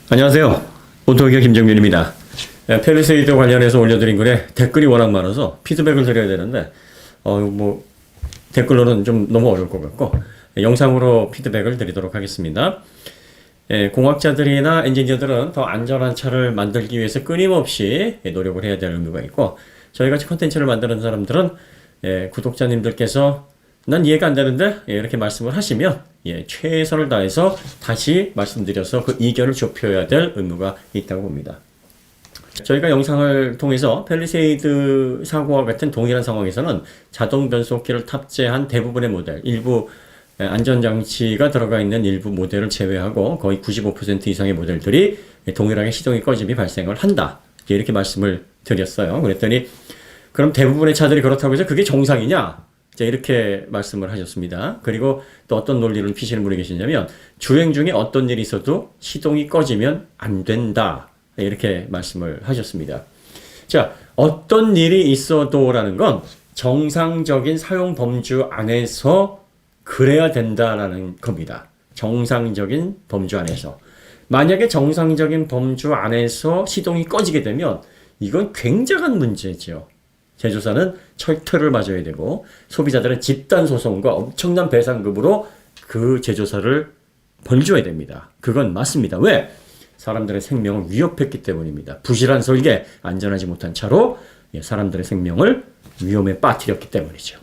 안녕하세요. 오토기의 김정민입니다. 펠리세이드 관련해서 올려드린 글에 댓글이 워낙 많아서 피드백을 드려야 되는데 댓글로는 좀 너무 어려울 것 같고 영상으로 피드백을 드리도록 하겠습니다. 공학자들이나 엔지니어들은 더 안전한 차를 만들기 위해서 끊임없이 노력을 해야 될 의무가 있고, 저희같이 컨텐츠를 만드는 사람들은 구독자님들께서 난 이해가 안 되는데 이렇게 말씀을 하시면 최선을 다해서 다시 말씀드려서 그 이견을 좁혀야 될 의무가 있다고 봅니다. 저희가 영상을 통해서 펠리세이드 사고와 같은 동일한 상황에서는 자동 변속기를 탑재한 대부분의 모델, 일부 안전장치가 들어가 있는 일부 모델을 제외하고 거의 95% 이상의 모델들이 동일하게 시동이 꺼짐이 발생을 한다, 이렇게 말씀을 드렸어요. 그랬더니 그럼 대부분의 차들이 그렇다고 해서 그게 정상이냐? 이렇게 말씀을 하셨습니다. 그리고 또 어떤 논리를 피시는 분이 계시냐면, 주행 중에 어떤 일이 있어도 시동이 꺼지면 안 된다, 이렇게 말씀을 하셨습니다. 자, 어떤 일이 있어도라는 건 정상적인 사용 범주 안에서 그래야 된다라는 겁니다. 정상적인 범주 안에서. 만약에 정상적인 범주 안에서 시동이 꺼지게 되면 이건 굉장한 문제죠. 제조사는 철퇴를 맞아야 되고 소비자들은 집단 소송과 엄청난 배상금으로 그 제조사를 벌줘야 됩니다. 그건 맞습니다. 왜? 사람들의 생명을 위협했기 때문입니다. 부실한 설계, 안전하지 못한 차로 사람들의 생명을 위험에 빠뜨렸기 때문이죠.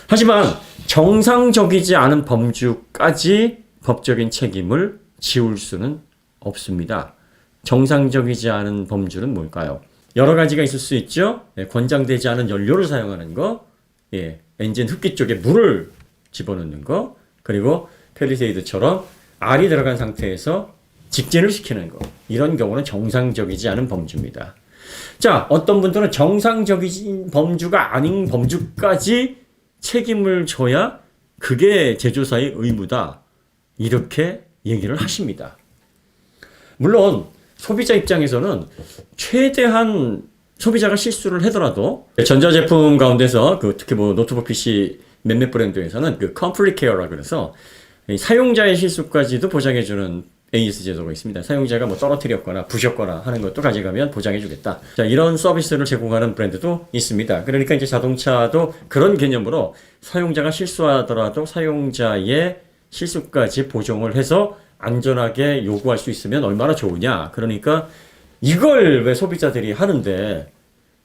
하지만 정상적이지 않은 범주까지 법적인 책임을 지울 수는 없습니다. 정상적이지 않은 범주는 뭘까요? 여러 가지가 있을 수 있죠. 권장되지 않은 연료를 사용하는 거, 엔진 흡기 쪽에 물을 집어넣는 거, 그리고 펠리세이드처럼 알이 들어간 상태에서 직진을 시키는 거. 이런 경우는 정상적이지 않은 범주입니다. 자, 어떤 분들은 정상적인 범주가 아닌 범주까지 책임을 져야 그게 제조사의 의무다, 이렇게 얘기를 하십니다. 물론 소비자 입장에서는 최대한 소비자가 실수를 하더라도 전자제품 가운데서 특히 노트북 PC 몇몇 브랜드에서는 컴플릿 케어라 그래서 사용자의 실수까지도 보장해주는 AS 제도가 있습니다. 사용자가 떨어뜨렸거나 부셨거나 하는 것도 가져가면 보장해주겠다. 자, 이런 서비스를 제공하는 브랜드도 있습니다. 그러니까 이제 자동차도 그런 개념으로 사용자가 실수하더라도 사용자의 실수까지 보정을 해서 안전하게 요구할 수 있으면 얼마나 좋으냐. 그러니까 이걸 왜 소비자들이 하는데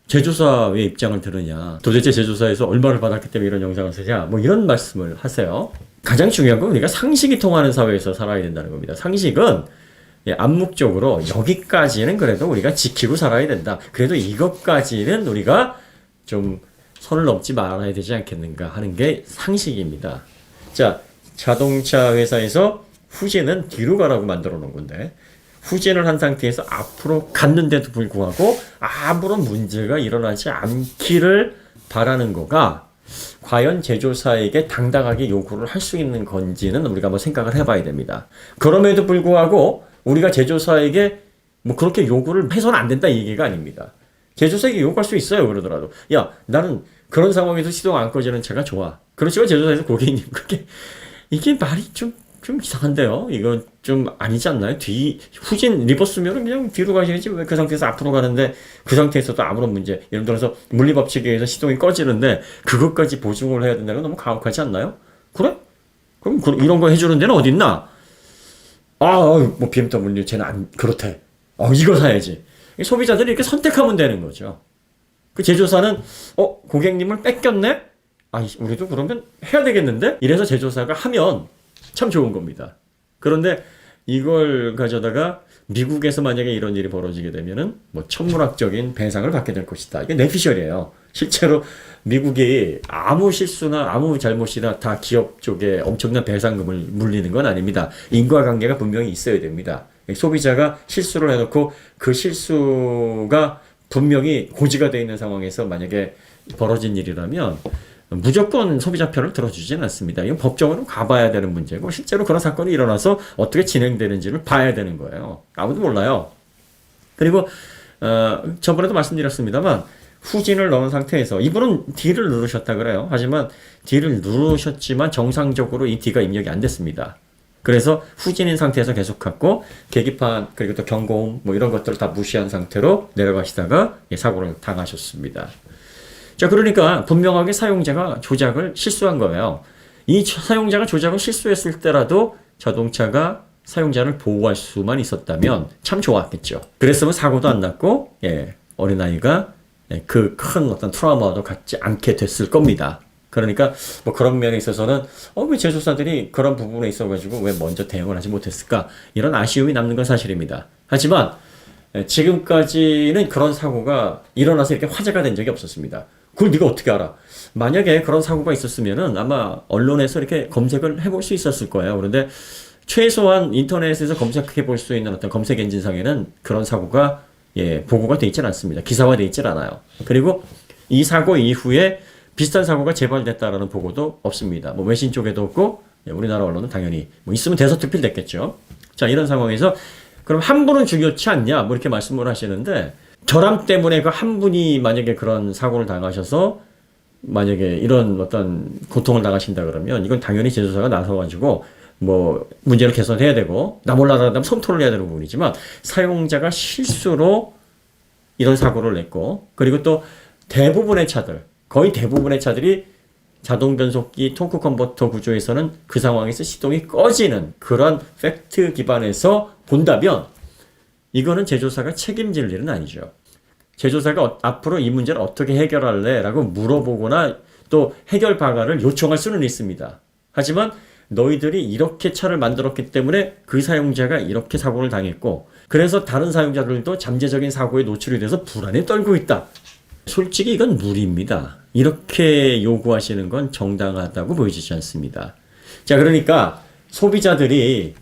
제조사의 입장을 들으냐. 도대체 제조사에서 얼마를 받았기 때문에 이런 영상을 쓰냐. 이런 말씀을 하세요. 가장 중요한 건 우리가 상식이 통하는 사회에서 살아야 된다는 겁니다. 상식은 암묵적으로 여기까지는 그래도 우리가 지키고 살아야 된다. 그래도 이것까지는 우리가 좀 선을 넘지 말아야 되지 않겠는가 하는 게 상식입니다. 자, 자동차 회사에서 후진은 뒤로 가라고 만들어 놓은 건데, 후진을 한 상태에서 앞으로 갔는데도 불구하고 아무런 문제가 일어나지 않기를 바라는 거가 과연 제조사에게 당당하게 요구를 할 수 있는 건지는 우리가 한번 생각을 해봐야 됩니다. 그럼에도 불구하고 우리가 제조사에게 그렇게 요구를 해서는 안 된다, 이 얘기가 아닙니다. 제조사에게 요구할 수 있어요. 그러더라도 야, 나는 그런 상황에서 시동 안 꺼지는 차가 좋아. 그렇지만 제조사에서 고객님, 이게 말이 좀 이상한데요. 이거 좀 아니지 않나요? 후진 리버스면 그냥 뒤로 가셔야지 왜 그 상태에서 앞으로 가는데, 그 상태에서도 아무런 문제, 예를 들어서 물리법칙에 의해서 시동이 꺼지는데 그것까지 보증을 해야 된다는 건 너무 가혹하지 않나요? 그래? 그럼 이런 거 해주는 데는 어디 있나? BMW 쟤는 안 그렇대. 이거 사야지. 소비자들이 이렇게 선택하면 되는 거죠. 그 제조사는 고객님을 뺏겼네? 우리도 그러면 해야 되겠는데? 이래서 제조사가 하면 참 좋은 겁니다. 그런데 이걸 가져다가 미국에서 만약에 이런 일이 벌어지게 되면은 천문학적인 배상을 받게 될 것이다. 이게 내피셜이에요. 실제로 미국이 아무 실수나 아무 잘못이나 다 기업 쪽에 엄청난 배상금을 물리는 건 아닙니다. 인과관계가 분명히 있어야 됩니다. 소비자가 실수를 해놓고 그 실수가 분명히 고지가 되어 있는 상황에서 만약에 벌어진 일이라면 무조건 소비자 편을 들어주지는 않습니다. 이건 법적으로 가봐야 되는 문제고, 실제로 그런 사건이 일어나서 어떻게 진행되는지를 봐야 되는 거예요. 아무도 몰라요. 그리고 저번에도 말씀드렸습니다만, 후진을 넣은 상태에서 이분은 D를 누르셨다 그래요. 하지만 D를 누르셨지만 정상적으로 이 D가 입력이 안 됐습니다. 그래서 후진인 상태에서 계속 갔고 계기판 그리고 또 경고음 뭐 이런 것들을 다 무시한 상태로 내려가시다가 사고를 당하셨습니다. 자, 그러니까 분명하게 사용자가 조작을 실수한 거예요. 이 사용자가 조작을 실수했을 때라도 자동차가 사용자를 보호할 수만 있었다면 참 좋았겠죠. 그랬으면 사고도 안 났고 어린아이가 그 큰 어떤 트라우마도 갖지 않게 됐을 겁니다. 그러니까 뭐 그런 면에 있어서는 왜 제조사들이 그런 부분에 있어가지고 왜 먼저 대응을 하지 못했을까 이런 아쉬움이 남는 건 사실입니다. 하지만 지금까지는 그런 사고가 일어나서 이렇게 화제가 된 적이 없었습니다. 그걸 네가 어떻게 알아? 만약에 그런 사고가 있었으면은 아마 언론에서 이렇게 검색을 해볼 수 있었을 거예요. 그런데 최소한 인터넷에서 검색해 볼 수 있는 어떤 검색 엔진상에는 그런 사고가 보고가 돼 있질 않습니다. 기사화돼 있질 않아요. 그리고 이 사고 이후에 비슷한 사고가 재발됐다라는 보고도 없습니다. 뭐 외신 쪽에도 없고 우리나라 언론은 당연히 뭐 있으면 대서특필됐겠죠. 자, 이런 상황에서 그럼 한 분은 중요치 않냐 뭐 이렇게 말씀을 하시는데 결함 때문에 그 한 분이 만약에 그런 사고를 당하셔서 만약에 이런 어떤 고통을 당하신다 그러면 이건 당연히 제조사가 나서가지고 뭐 문제를 개선해야 되고 나 몰라라면 검토를 해야 되는 부분이지만 사용자가 실수로 이런 사고를 냈고 그리고 또 대부분의 차들 거의 대부분의 차들이 자동 변속기 토크 컨버터 구조에서는 그 상황에서 시동이 꺼지는 그런 팩트 기반에서 본다면 이거는 제조사가 책임질 일은 아니죠. 제조사가 앞으로 이 문제를 어떻게 해결할래? 라고 물어보거나 또 해결 방안을 요청할 수는 있습니다. 하지만 너희들이 이렇게 차를 만들었기 때문에 그 사용자가 이렇게 사고를 당했고 그래서 다른 사용자들도 잠재적인 사고에 노출이 돼서 불안에 떨고 있다. 솔직히 이건 무리입니다. 이렇게 요구하시는 건 정당하다고 보여지지 않습니다. 자, 그러니까 소비자들이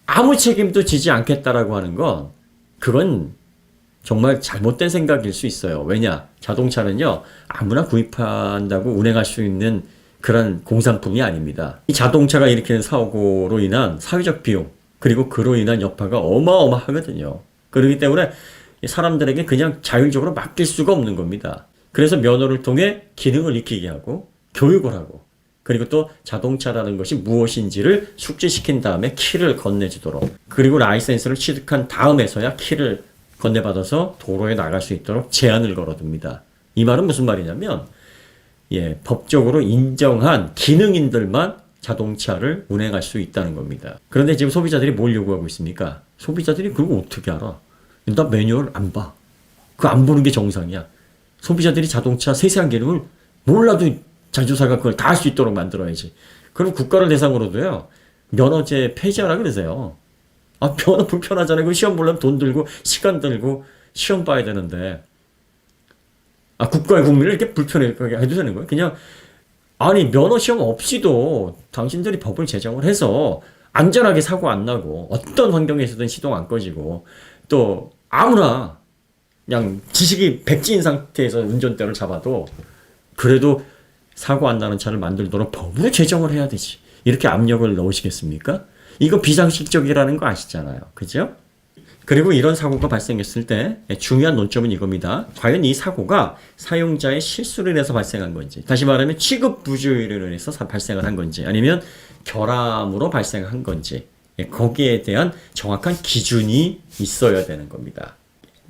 아무 책임도 지지 않겠다라고 하는 건 그건 정말 잘못된 생각일 수 있어요. 왜냐? 자동차는요, 아무나 구입한다고 운행할 수 있는 그런 공산품이 아닙니다. 이 자동차가 일으키는 사고로 인한 사회적 비용, 그리고 그로 인한 여파가 어마어마하거든요. 그렇기 때문에 사람들에게 그냥 자율적으로 맡길 수가 없는 겁니다. 그래서 면허를 통해 기능을 익히게 하고, 교육을 하고, 그리고 또 자동차라는 것이 무엇인지를 숙지시킨 다음에 키를 건네주도록, 그리고 라이센스를 취득한 다음에서야 키를 건네받아서 도로에 나갈 수 있도록 제한을 걸어둡니다. 이 말은 무슨 말이냐면 법적으로 인정한 기능인들만 자동차를 운행할 수 있다는 겁니다. 그런데 지금 소비자들이 뭘 요구하고 있습니까? 소비자들이 그걸 어떻게 알아? 나 매뉴얼 안 봐. 그거 안 보는 게 정상이야. 소비자들이 자동차 세세한 기능을 몰라도 제조사가 그걸 다 할 수 있도록 만들어야지. 그럼 국가를 대상으로도요, 면허제 폐지하라 그러세요. 아, 면허 불편하잖아요. 그 시험 보려면 돈 들고, 시간 들고, 시험 봐야 되는데. 아, 국가의 국민을 이렇게 불편하게 해도 되는 거예요? 그냥, 아니, 면허 시험 없이도 당신들이 법을 제정을 해서 안전하게 사고 안 나고, 어떤 환경에서든 시동 안 꺼지고, 또 아무나 그냥 지식이 백지인 상태에서 운전대를 잡아도 그래도 사고 안 나는 차를 만들도록 법으로 제정을 해야 되지. 이렇게 압력을 넣으시겠습니까? 이거 비상식적이라는 거 아시잖아요. 그죠? 그리고 이런 사고가 발생했을 때 중요한 논점은 이겁니다. 과연 이 사고가 사용자의 실수로 인해서 발생한 건지, 다시 말하면 취급 부주의로 인해서 발생을 한 건지, 아니면 결함으로 발생한 건지, 거기에 대한 정확한 기준이 있어야 되는 겁니다.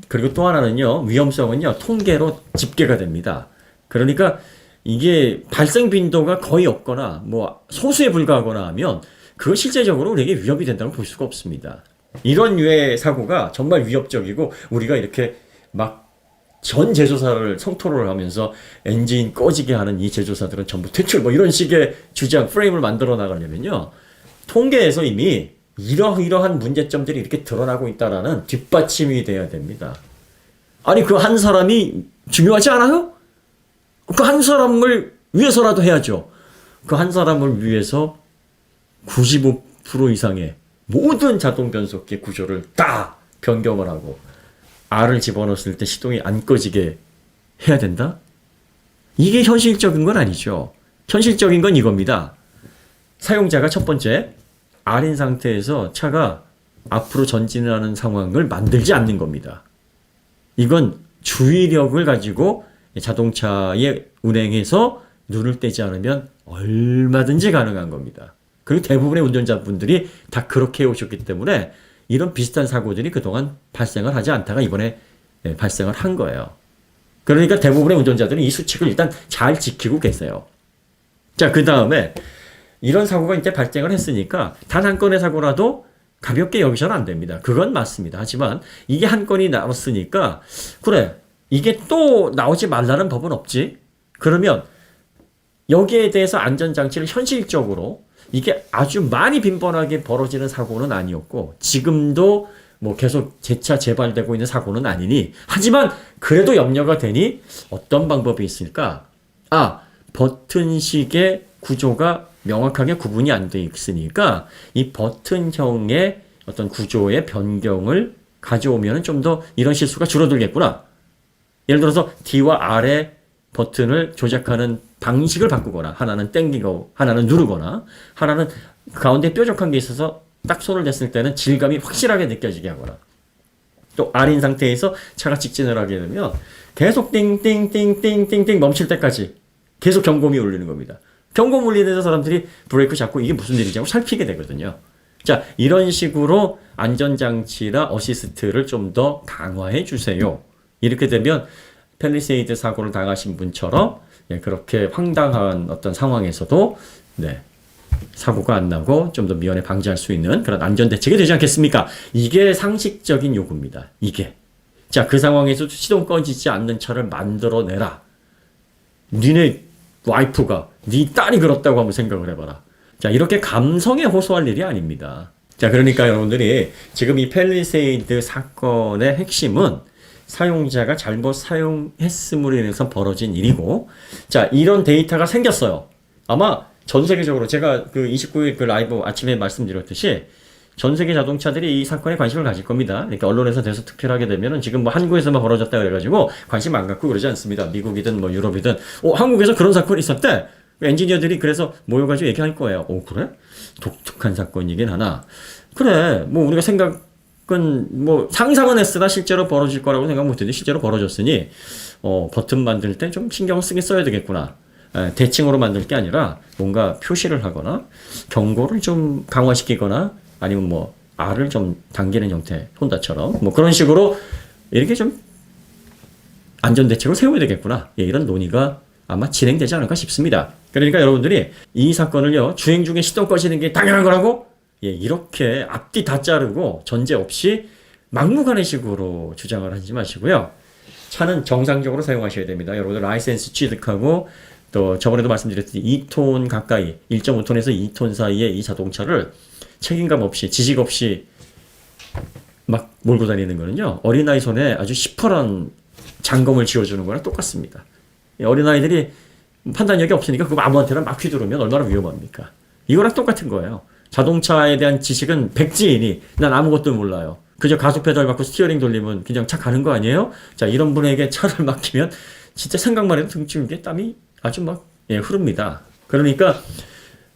그리고 또 하나는요, 위험성은요, 통계로 집계가 됩니다. 그러니까 이게 발생 빈도가 거의 없거나 뭐 소수에 불과하거나 하면 그거 실제적으로 우리에게 위협이 된다고 볼 수가 없습니다. 이런 류의 사고가 정말 위협적이고 우리가 이렇게 막 전 제조사를 성토를 하면서 엔진 꺼지게 하는 이 제조사들은 전부 퇴출 뭐 이런 식의 주장 프레임을 만들어 나가려면요, 통계에서 이미 이러한 문제점들이 이렇게 드러나고 있다라는 뒷받침이 돼야 됩니다. 아니 그 한 사람이 중요하지 않아요? 그 한 사람을 위해서라도 해야죠. 그 한 사람을 위해서 95% 이상의 모든 자동 변속기 구조를 다 변경을 하고 R을 집어넣었을 때 시동이 안 꺼지게 해야 된다? 이게 현실적인 건 아니죠. 현실적인 건 이겁니다. 사용자가 첫 번째, R인 상태에서 차가 앞으로 전진하는 상황을 만들지 않는 겁니다. 이건 주의력을 가지고 자동차에 운행해서 눈을 떼지 않으면 얼마든지 가능한 겁니다. 그리고 대부분의 운전자분들이 다 그렇게 해오셨기 때문에 이런 비슷한 사고들이 그동안 발생을 하지 않다가 이번에 발생을 한 거예요. 그러니까 대부분의 운전자들은 이 수칙을 일단 잘 지키고 계세요. 자, 그 다음에 이런 사고가 이제 발생을 했으니까 단 한 건의 사고라도 가볍게 여기서는 안 됩니다. 그건 맞습니다. 하지만 이게 한 건이 나왔으니까 그래, 이게 또 나오지 말라는 법은 없지. 그러면 여기에 대해서 안전장치를 현실적으로 이게 아주 많이 빈번하게 벌어지는 사고는 아니었고 지금도 뭐 계속 재차 재발되고 있는 사고는 아니니 하지만 그래도 염려가 되니 어떤 방법이 있을까? 버튼식의 구조가 명확하게 구분이 안 돼 있으니까 이 버튼형의 어떤 구조의 변경을 가져오면 좀 더 이런 실수가 줄어들겠구나. 예를 들어서 D와 R의 버튼을 조작하는 방식을 바꾸거나 하나는 땡기고 하나는 누르거나 하나는 가운데 뾰족한 게 있어서 딱 손을 댔을 때는 질감이 확실하게 느껴지게 하거나 또 R인 상태에서 차가 직진을 하게 되면 계속 띵띵띵띵띵띵 멈출 때까지 계속 경고음이 울리는 겁니다. 경고음 울리는 사람들이 브레이크 잡고 이게 무슨 일이냐고 살피게 되거든요. 자, 이런 식으로 안전장치나 어시스트를 좀 더 강화해 주세요. 이렇게 되면 팰리세이드 사고를 당하신 분처럼 그렇게 황당한 어떤 상황에서도 사고가 안 나고 좀 더 미연에 방지할 수 있는 그런 안전대책이 되지 않겠습니까? 이게 상식적인 요구입니다. 이게. 자, 그 상황에서 시동 꺼지지 않는 차를 만들어내라. 니네 와이프가, 네 딸이 그렇다고 한번 생각을 해봐라. 자, 이렇게 감성에 호소할 일이 아닙니다. 자, 그러니까 여러분들이 지금 이 팰리세이드 사건의 핵심은 사용자가 잘못 사용했음으로 인해서 벌어진 일이고, 자, 이런 데이터가 생겼어요. 아마 전 세계적으로 제가 그 29일 그 라이브 아침에 말씀드렸듯이 전 세계 자동차들이 이 사건에 관심을 가질 겁니다. 그러니까 언론에서 대해서 특필하게 되면은 지금 뭐 한국에서만 벌어졌다 그래가지고 관심 안 갖고 그러지 않습니다. 미국이든 뭐 유럽이든 한국에서 그런 사건이 있었대. 엔지니어들이 그래서 모여가지고 얘기할 거예요. 그래? 독특한 사건이긴 하나. 그래, 뭐 우리가 생각은 뭐 상상은 했으나 실제로 벌어질 거라고 생각 못했는데 실제로 벌어졌으니 버튼 만들 때 좀 신경 쓰게 써야 되겠구나. 대칭으로 만들 게 아니라 뭔가 표시를 하거나 경고를 좀 강화시키거나 아니면 뭐 R을 좀 당기는 형태, 혼다처럼 뭐 그런 식으로 이렇게 좀 안전대책을 세워야 되겠구나. 이런 논의가 아마 진행되지 않을까 싶습니다. 그러니까 여러분들이 이 사건을요, 주행 중에 시동 꺼지는 게 당연한 거라고 이렇게 앞뒤 다 자르고 전제 없이 막무가내식으로 주장을 하지 마시고요. 차는 정상적으로 사용하셔야 됩니다. 여러분들 라이센스 취득하고 또 저번에도 말씀드렸듯이 2톤 가까이 1.5톤에서 2톤 사이의 이 자동차를 책임감 없이 지식 없이 막 몰고 다니는 거는요, 어린아이 손에 아주 시퍼런 장검을 쥐어주는 거랑 똑같습니다. 어린아이들이 판단력이 없으니까 그거 아무한테나 막 휘두르면 얼마나 위험합니까? 이거랑 똑같은 거예요. 자동차에 대한 지식은 백지이니 난 아무것도 몰라요. 그저 가속 페달 받고 스티어링 돌리면 그냥 차 가는 거 아니에요? 자, 이런 분에게 차를 맡기면 진짜 생각만 해도 등치는 게 땀이 아주 막 흐릅니다. 그러니까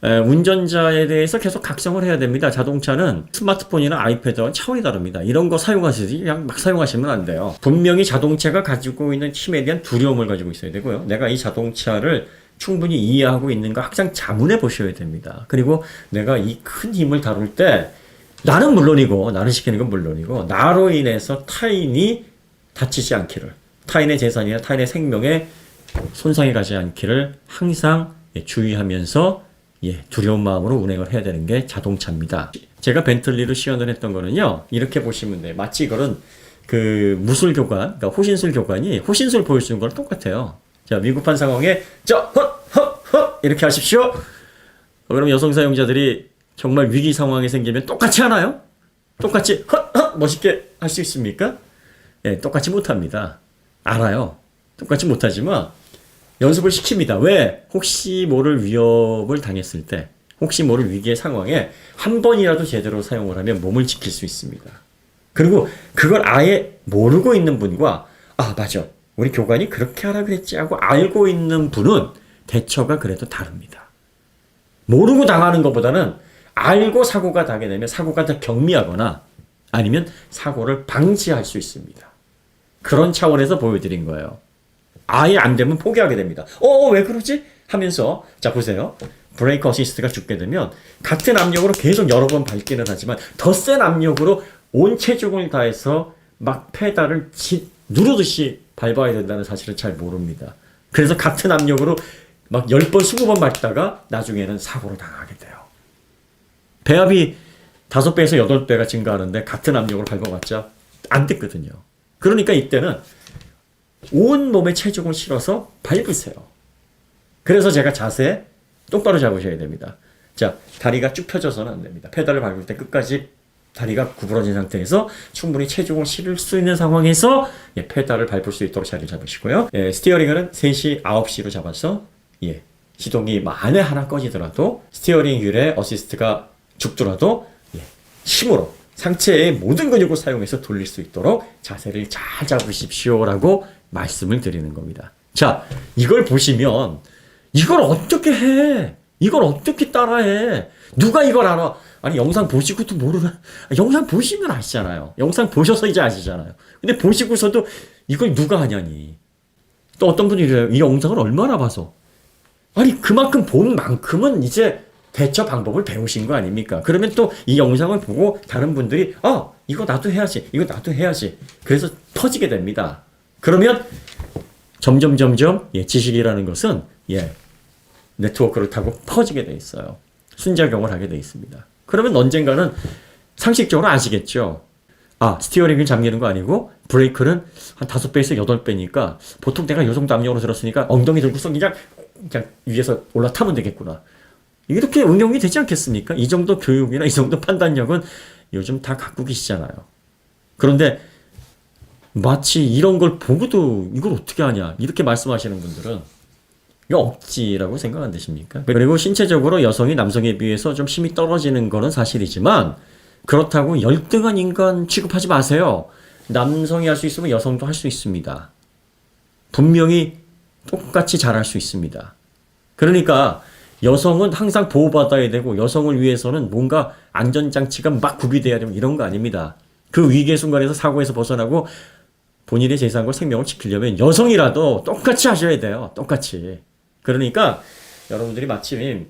운전자에 대해서 계속 각성을 해야 됩니다. 자동차는 스마트폰이나 아이패드와 차원이 다릅니다. 이런 거 사용하시지 그냥 막 사용하시면 안 돼요. 분명히 자동차가 가지고 있는 힘에 대한 두려움을 가지고 있어야 되고요. 내가 이 자동차를 충분히 이해하고 있는가 항상 자문해 보셔야 됩니다. 그리고 내가 이 큰 힘을 다룰 때 나는 물론이고 나를 시키는 건 물론이고 나로 인해서 타인이 다치지 않기를, 타인의 재산이나 타인의 생명에 손상이 가지 않기를 항상 주의하면서 두려운 마음으로 운행을 해야 되는 게 자동차입니다. 제가 벤틀리로 시연을 했던 거는요, 이렇게 보시면 돼요. 마치 이거는 그 무술 교관, 그러니까 호신술 교관이 호신술 보여주는 거랑 똑같아요. 자, 위급한 상황에 이렇게 하십시오. 그럼 여성 사용자들이 정말 위기 상황이 생기면 똑같이 하나요? 똑같이 멋있게 할 수 있습니까? 똑같이 못합니다. 알아요. 똑같이 못하지만 연습을 시킵니다. 왜? 혹시 모를 위협을 당했을 때, 혹시 모를 위기의 상황에 한 번이라도 제대로 사용을 하면 몸을 지킬 수 있습니다. 그리고 그걸 아예 모르고 있는 분과 맞아, 우리 교관이 그렇게 하라 그랬지 하고 알고 있는 분은 대처가 그래도 다릅니다. 모르고 당하는 것보다는 알고 사고가 나게 되면 사고가 더 경미하거나 아니면 사고를 방지할 수 있습니다. 그런 차원에서 보여드린 거예요. 아예 안 되면 포기하게 됩니다. 왜 그러지? 하면서, 자, 보세요. 브레이크 어시스트가 죽게 되면 같은 압력으로 계속 여러 번 밟기는 하지만 더 센 압력으로 온 체중을 다해서 막 페달을 누르듯이 밟아야 된다는 사실을 잘 모릅니다. 그래서 같은 압력으로 막 10번, 20번 밟다가 나중에는 사고를 당하게 돼요. 배합이 5배에서 8배가 증가하는데 같은 압력으로 밟아봤자 안 됐거든요. 그러니까 이때는 온 몸에 체중을 실어서 밟으세요. 그래서 제가 자세 똑바로 잡으셔야 됩니다. 자, 다리가 쭉 펴져서는 안 됩니다. 페달을 밟을 때 끝까지 다리가 구부러진 상태에서 충분히 체중을 실을 수 있는 상황에서 페달을 밟을 수 있도록 자리를 잡으시고요. 스티어링은 3시, 9시로 잡아서 시동이 만에 하나 꺼지더라도 스티어링 휠의 어시스트가 죽더라도 힘으로 상체의 모든 근육을 사용해서 돌릴 수 있도록 자세를 잘 잡으십시오라고 말씀을 드리는 겁니다. 자, 이걸 보시면 이걸 어떻게 해? 이걸 어떻게 따라해? 누가 이걸 알아? 아니, 영상 보시고도 모르면, 영상 보시면 아시잖아요. 영상 보셔서 이제 아시잖아요. 근데 보시고서도 이걸 누가 하냐니. 또 어떤 분이 이래요. 이 영상을 얼마나 봐서. 아니, 그만큼 본 만큼은 이제 대처 방법을 배우신 거 아닙니까? 그러면 또 이 영상을 보고 다른 분들이, 이거 나도 해야지. 이거 나도 해야지. 그래서 퍼지게 됩니다. 그러면 점점, 지식이라는 것은, 네트워크를 타고 퍼지게 돼 있어요. 순작용을 하게 돼 있습니다. 그러면 언젠가는 상식적으로 아시겠죠. 스티어링을 잠기는 거 아니고 브레이크는 한 5배에서 8배니까 보통 내가 요 정도 압력으로 들었으니까 엉덩이 들고서 그냥 위에서 올라타면 되겠구나. 이렇게 응용이 되지 않겠습니까? 이 정도 교육이나 이 정도 판단력은 요즘 다 갖고 계시잖아요. 그런데 마치 이런 걸 보고도 이걸 어떻게 하냐 이렇게 말씀하시는 분들은 이거 억지라고 생각 안 되십니까? 그리고 신체적으로 여성이 남성에 비해서 좀 힘이 떨어지는 거는 사실이지만 그렇다고 열등한 인간 취급하지 마세요. 남성이 할 수 있으면 여성도 할 수 있습니다. 분명히 똑같이 잘할 수 있습니다. 그러니까 여성은 항상 보호받아야 되고 여성을 위해서는 뭔가 안전장치가 막 구비돼야 되고 이런 거 아닙니다. 그 위기의 순간에서 사고에서 벗어나고 본인의 재산과 생명을 지키려면 여성이라도 똑같이 하셔야 돼요. 똑같이. 그러니까 여러분들이 마침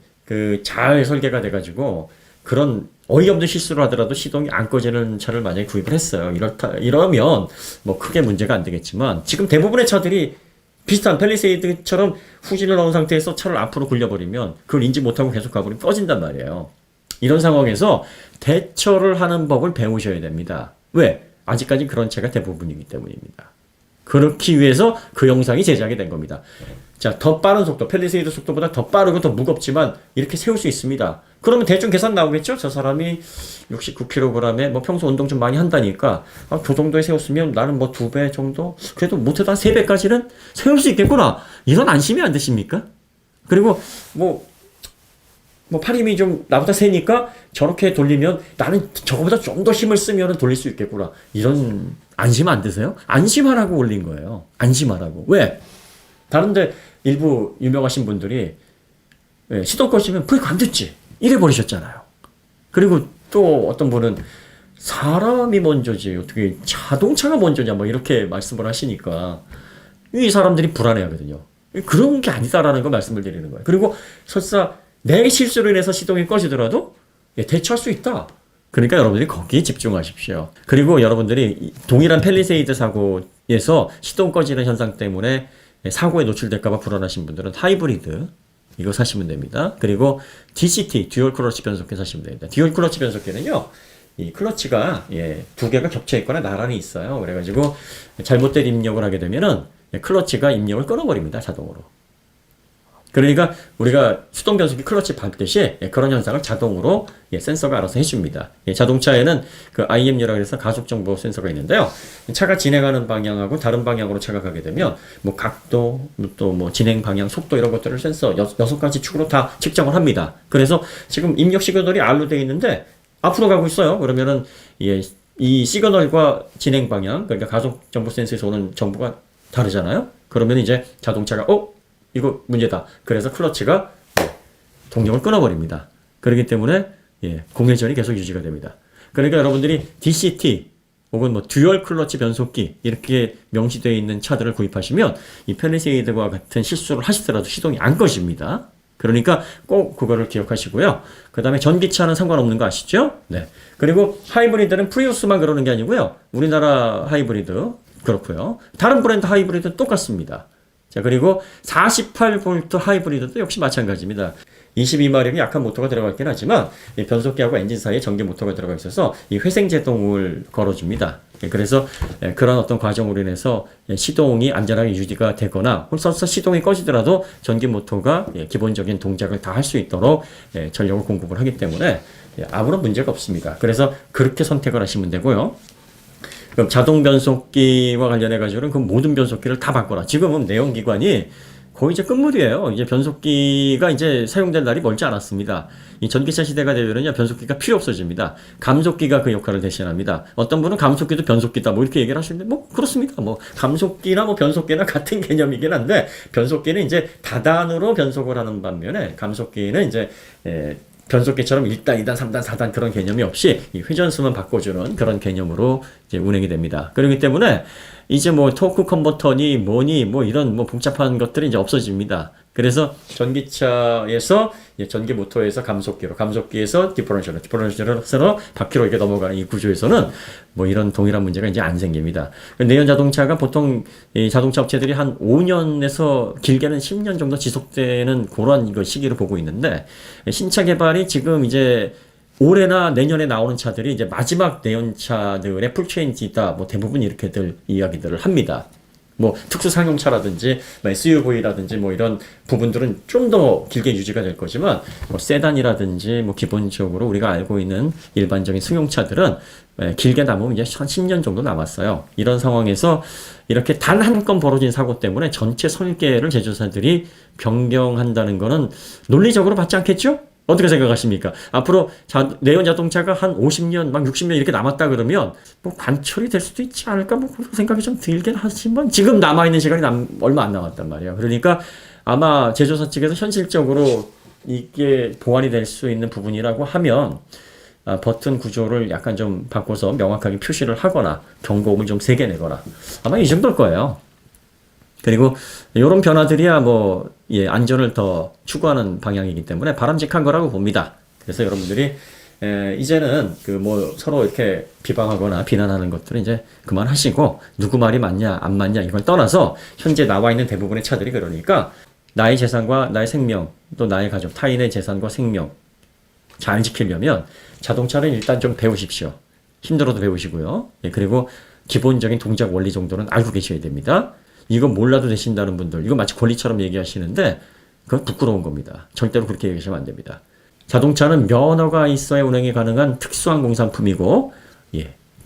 잘 설계가 돼가지고 그런 어이없는 실수를 하더라도 시동이 안 꺼지는 차를 만약에 구입을 했어요. 이러면 뭐 크게 문제가 안 되겠지만 지금 대부분의 차들이 비슷한 팰리세이드처럼 후진을 넣은 상태에서 차를 앞으로 굴려버리면 그걸 인지 못하고 계속 가버리면 꺼진단 말이에요. 이런 상황에서 대처를 하는 법을 배우셔야 됩니다. 왜? 아직까지 그런 차가 대부분이기 때문입니다. 그렇기 위해서 그 영상이 제작이 된 겁니다. 자, 더 빠른 속도, 팰리세이드 속도보다 더 빠르고 더 무겁지만 이렇게 세울 수 있습니다. 그러면 대충 계산 나오겠죠? 저 사람이 69kg에 뭐 평소 운동 좀 많이 한다니까 그 정도에 세웠으면 나는 뭐 2배 정도? 그래도 못해도 한 3배까지는 세울 수 있겠구나. 이런 안심이 안 드십니까? 그리고 뭐 팔 힘이 좀 나보다 세니까 저렇게 돌리면 나는 저거보다 좀 더 힘을 쓰면 돌릴 수 있겠구나. 이런 안심 안 드세요? 안심하라고 올린 거예요. 안심하라고. 왜? 다른데 일부 유명하신 분들이 시동 꺼시면 브레이크 안 됐지. 이래 버리셨잖아요. 그리고 또 어떤 분은 사람이 먼저지 어떻게 자동차가 먼저냐 뭐 이렇게 말씀을 하시니까 이 사람들이 불안해하거든요. 그런 게 아니다라는 걸 말씀을 드리는 거예요. 그리고 설사 내 실수로 인해서 시동이 꺼지더라도 대처할 수 있다. 그러니까 여러분들이 거기에 집중하십시오. 그리고 여러분들이 동일한 팰리세이드 사고에서 시동 꺼지는 현상 때문에 사고에 노출될까봐 불안하신 분들은 하이브리드 이거 사시면 됩니다. 그리고 DCT 듀얼 클러치 변속기 사시면 됩니다. 듀얼 클러치 변속기는요, 이 클러치가 2개가 겹쳐 있거나 나란히 있어요. 그래가지고 잘못된 입력을 하게 되면은 클러치가 입력을 끊어버립니다. 자동으로. 그러니까 우리가 수동 변속기 클러치 밟듯이 그런 현상을 자동으로 센서가 알아서 해줍니다. 자동차에는 그 IMU라고 해서 가속 정보 센서가 있는데요. 차가 진행하는 방향하고 다른 방향으로 차가 가게 되면 뭐 각도, 또 뭐 진행 방향, 속도 이런 것들을 센서 6가지 축으로 다 측정을 합니다. 그래서 지금 입력 시그널이 R로 되어 있는데 앞으로 가고 있어요. 그러면은 이 시그널과 진행 방향, 그러니까 가속 정보 센서에서 오는 정보가 다르잖아요. 그러면 이제 자동차가 이거 문제다. 그래서 클러치가 동력을 끊어버립니다. 그렇기 때문에 공회전이 계속 유지가 됩니다. 그러니까 여러분들이 DCT 혹은 뭐 듀얼 클러치 변속기 이렇게 명시되어 있는 차들을 구입하시면 이 팰리세이드와 같은 실수를 하시더라도 시동이 안 꺼집니다. 그러니까 꼭 그거를 기억하시고요. 그 다음에 전기차는 상관없는 거 아시죠? 네. 그리고 하이브리드는 프리우스만 그러는 게 아니고요. 우리나라 하이브리드 그렇고요. 다른 브랜드 하이브리드 똑같습니다. 자, 그리고 48V 하이브리드도 역시 마찬가지입니다. 22마력이 약한 모터가 들어가 있긴 하지만 이 변속기하고 엔진 사이에 전기 모터가 들어가 있어서 이 회생제동을 걸어줍니다. 그래서 그런 어떤 과정으로 인해서 시동이 안전하게 유지가 되거나 홀서 시동이 꺼지더라도 전기 모터가 기본적인 동작을 다 할 수 있도록 전력을 공급을 하기 때문에 아무런 문제가 없습니다. 그래서 그렇게 선택을 하시면 되고요. 그럼 자동 변속기와 관련해 가지고는 그 모든 변속기를 다 바꿔라. 지금은 내연기관이 거의 이제 끝물이에요. 이제 변속기가 이제 사용될 날이 멀지 않았습니다. 이 전기차 시대가 되면요, 변속기가 필요 없어집니다. 감속기가 그 역할을 대신합니다. 어떤 분은 감속기도 변속기다, 뭐 이렇게 얘기를 하시는데, 뭐, 그렇습니다. 뭐, 감속기나 뭐 변속기나 같은 개념이긴 한데, 변속기는 이제 다단으로 변속을 하는 반면에, 감속기는 이제, 변속기처럼 1단, 2단, 3단, 4단 그런 개념이 없이 이 회전수만 바꿔주는 그런 개념으로 이제 운행이 됩니다. 그렇기 때문에 이제 뭐 토크 컨버터니 뭐니 뭐 이런 뭐 복잡한 것들이 이제 없어집니다. 그래서 전기차에서 전기 모터에서 감속기로, 감속기에서 디퍼런셜로, 디퍼런셜로 바퀴로 이렇게 넘어가는 이 구조에서는 뭐 이런 동일한 문제가 이제 안 생깁니다. 내연 자동차가 보통 이 자동차 업체들이 한 5년에서 길게는 10년 정도 지속되는 그런 이거 시기를 보고 있는데, 신차 개발이 지금 이제 올해나 내년에 나오는 차들이 이제 마지막 내연차들의 풀체인지다, 뭐 대부분 이렇게들 이야기들을 합니다. 뭐 특수 상용차라든지 SUV라든지 뭐 이런 부분들은 좀 더 길게 유지가 될 거지만, 뭐 세단이라든지 뭐 기본적으로 우리가 알고 있는 일반적인 승용차들은 길게 남으면 이제 한 10년 정도 남았어요. 이런 상황에서 이렇게 단 한 건 벌어진 사고 때문에 전체 설계를 제조사들이 변경한다는 거는 논리적으로 맞지 않겠죠? 어떻게 생각하십니까? 앞으로 내연 자동차가 한 50년, 막 60년 이렇게 남았다 그러면 뭐 관철이 될 수도 있지 않을까? 뭐 그런 생각이 좀 들긴 하지만 지금 남아있는 시간이 얼마 안 남았단 말이에요. 그러니까 아마 제조사 측에서 현실적으로 이게 보완이 될 수 있는 부분이라고 하면 버튼 구조를 약간 좀 바꿔서 명확하게 표시를 하거나 경고음을 좀 세게 내거나 아마 이 정도일 거예요. 그리고 이런 변화들이야 뭐 안전을 더 추구하는 방향이기 때문에 바람직한 거라고 봅니다. 그래서 여러분들이 이제는 그 뭐 서로 이렇게 비방하거나 비난하는 것들은 이제 그만하시고, 누구 말이 맞냐 안 맞냐 이걸 떠나서 현재 나와 있는 대부분의 차들이 그러니까 나의 재산과 나의 생명, 또 나의 가족, 타인의 재산과 생명 잘 지키려면 자동차는 일단 좀 배우십시오. 힘들어도 배우시고요. 그리고 기본적인 동작 원리 정도는 알고 계셔야 됩니다. 이거 몰라도 되신다는 분들, 이거 마치 권리처럼 얘기하시는데 그건 부끄러운 겁니다. 절대로 그렇게 얘기하시면 안 됩니다. 자동차는 면허가 있어야 운행이 가능한 특수한 공산품이고,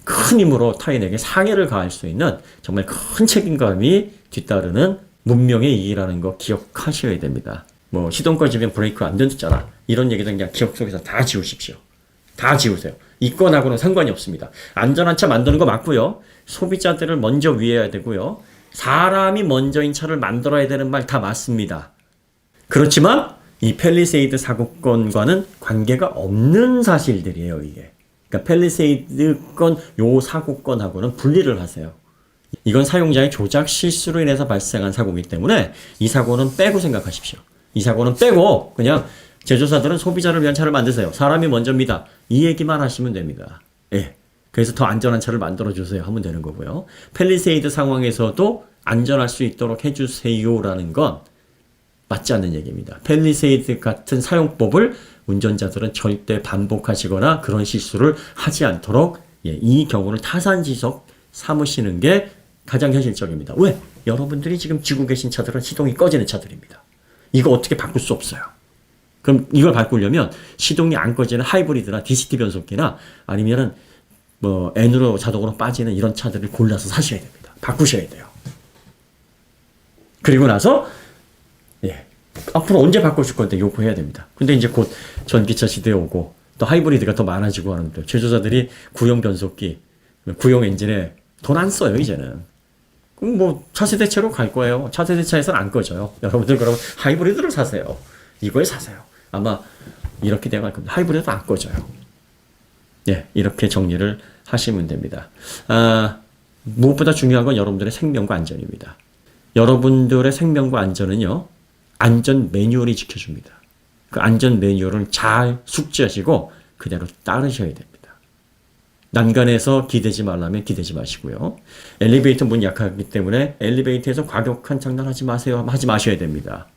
큰 힘으로 타인에게 상해를 가할 수 있는 정말 큰 책임감이 뒤따르는 문명의 이익이라는 거 기억하셔야 됩니다. 뭐 시동 꺼지면 브레이크 안 됐잖아, 이런 얘기는 그냥 기억 속에서 다 지우십시오. 다 지우세요. 이건하고는 상관이 없습니다. 안전한 차 만드는 거 맞고요. 소비자들을 먼저 위해야 되고요. 사람이 먼저인 차를 만들어야 되는 말 다 맞습니다. 그렇지만 이 팰리세이드 사고건과는 관계가 없는 사실들이에요, 이게. 그러니까 팰리세이드 건 요 사고건하고는 분리를 하세요. 이건 사용자의 조작 실수로 인해서 발생한 사고이기 때문에 이 사고는 빼고 생각하십시오. 이 사고는 빼고 그냥 제조사들은 소비자를 위한 차를 만드세요. 사람이 먼저입니다. 이 얘기만 하시면 됩니다. 그래서 더 안전한 차를 만들어주세요 하면 되는 거고요. 팰리세이드 상황에서도 안전할 수 있도록 해주세요라는 건 맞지 않는 얘기입니다. 팰리세이드 같은 사용법을 운전자들은 절대 반복하시거나 그런 실수를 하지 않도록 이 경우를 타산지석 삼으시는 게 가장 현실적입니다. 왜? 여러분들이 지금 쥐고 계신 차들은 시동이 꺼지는 차들입니다. 이거 어떻게 바꿀 수 없어요. 그럼 이걸 바꾸려면 시동이 안 꺼지는 하이브리드나 DCT 변속기나 아니면은 뭐 N으로 자동으로 빠지는 이런 차들을 골라서 사셔야 됩니다. 바꾸셔야 돼요. 그리고 나서 앞으로 언제 바꿔줄 건데 요구해야 됩니다. 근데 이제 곧 전기차 시대에 오고 또 하이브리드가 더 많아지고 하는데 제조사들이 구형 변속기, 구형 엔진에 돈 안 써요 이제는. 그럼 뭐 차세대차로 갈 거예요. 차세대차에서는 안 꺼져요. 여러분들 그러면 하이브리드를 사세요. 이거에 사세요. 아마 이렇게 돼갈 겁니다. 하이브리드도 안 꺼져요. 이렇게 정리를 하시면 됩니다. 무엇보다 중요한 건 여러분들의 생명과 안전입니다. 여러분들의 생명과 안전은요, 안전 매뉴얼이 지켜줍니다. 그 안전 매뉴얼을 잘 숙지하시고 그대로 따르셔야 됩니다. 난간에서 기대지 말라면 기대지 마시고요. 엘리베이터 문 약하기 때문에 엘리베이터에서 과격한 장난하지 마세요. 하지 마셔야 됩니다.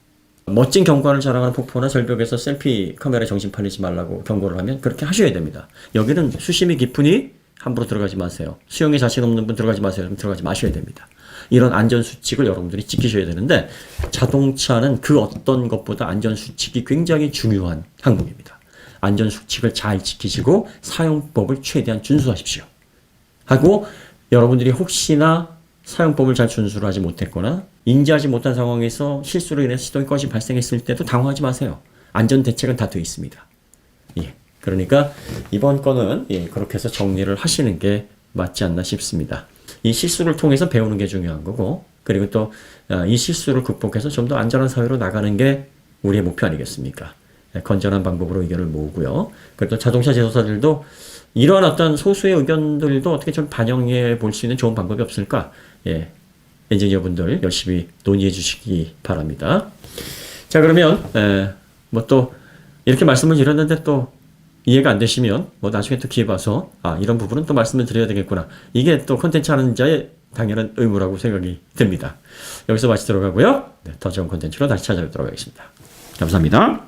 멋진 경관을 자랑하는 폭포나 절벽에서 셀피 카메라에 정신 팔리지 말라고 경고를 하면 그렇게 하셔야 됩니다. 여기는 수심이 깊으니 함부로 들어가지 마세요. 수영에 자신 없는 분 들어가지 마세요. 그럼 들어가지 마셔야 됩니다. 이런 안전수칙을 여러분들이 지키셔야 되는데 자동차는 그 어떤 것보다 안전수칙이 굉장히 중요한 항목입니다. 안전수칙을 잘 지키시고 사용법을 최대한 준수하십시오. 하고 여러분들이 혹시나 사용법을 잘 준수를 하지 못했거나 인지하지 못한 상황에서 실수로 인해서 시동이 꺼지 발생했을 때도 당황하지 마세요. 안전대책은 다 되어 있습니다. 예. 그러니까 이번 건은 그렇게 해서 정리를 하시는 게 맞지 않나 싶습니다. 이 실수를 통해서 배우는 게 중요한 거고 그리고 또 이 실수를 극복해서 좀 더 안전한 사회로 나가는 게 우리의 목표 아니겠습니까? 건전한 방법으로 의견을 모으고요. 그리고 또 자동차 제조사들도 이런 어떤 소수의 의견들도 어떻게 좀 반영해 볼 수 있는 좋은 방법이 없을까? 예. 엔지니어분들 열심히 논의해 주시기 바랍니다. 자, 그러면 뭐 또 이렇게 말씀을 드렸는데 또 이해가 안 되시면 뭐 나중에 또 기회 봐서 이런 부분은 또 말씀을 드려야 되겠구나. 이게 또 콘텐츠 하는 자의 당연한 의무라고 생각이 듭니다. 여기서 마치도록 하고요. 네, 더 좋은 콘텐츠로 다시 찾아뵙도록 하겠습니다. 감사합니다.